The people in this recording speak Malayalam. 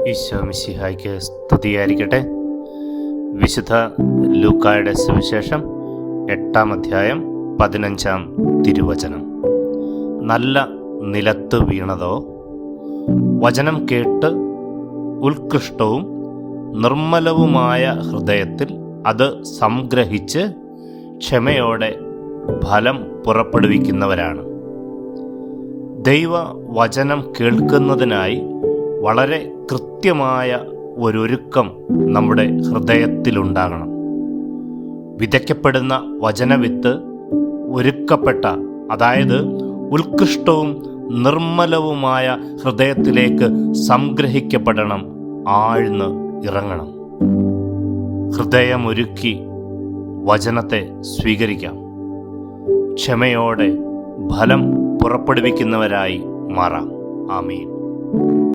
ഈശോ മിശിഹായ്ക്ക് സ്തുതിയായിരിക്കട്ടെ. വിശുദ്ധ ലൂക്കായുടെ സുവിശേഷം 8-ാം അധ്യായം 15-ാം തിരുവചനം. നല്ല നിലത്ത് വീണതോ, വചനം കേട്ട് ഉത്കൃഷ്ടവും നിർമ്മലവുമായ ഹൃദയത്തിൽ അത് സംഗ്രഹിച്ച് ക്ഷമയോടെ ഫലം പുറപ്പെടുവിക്കുന്നവരാണ്. ദൈവ വചനം കേൾക്കുന്നതിനായി വളരെ കൃത്യമായ ഒരുക്കം നമ്മുടെ ഹൃദയത്തിലുണ്ടാകണം. വിതയ്ക്കപ്പെടുന്ന വചനവിത്ത് ഒരുക്കപ്പെട്ട, അതായത് ഉത്കൃഷ്ടവും നിർമ്മലവുമായ ഹൃദയത്തിലേക്ക് സംഗ്രഹിക്കപ്പെടണം, ആഴ്ന്ന് ഇറങ്ങണം. ഹൃദയമൊരുക്കി വചനത്തെ സ്വീകരിക്കാം. ക്ഷമയോടെ ഫലം പുറപ്പെടുവിക്കുന്നവരായി മാറാം. ആമീൻ.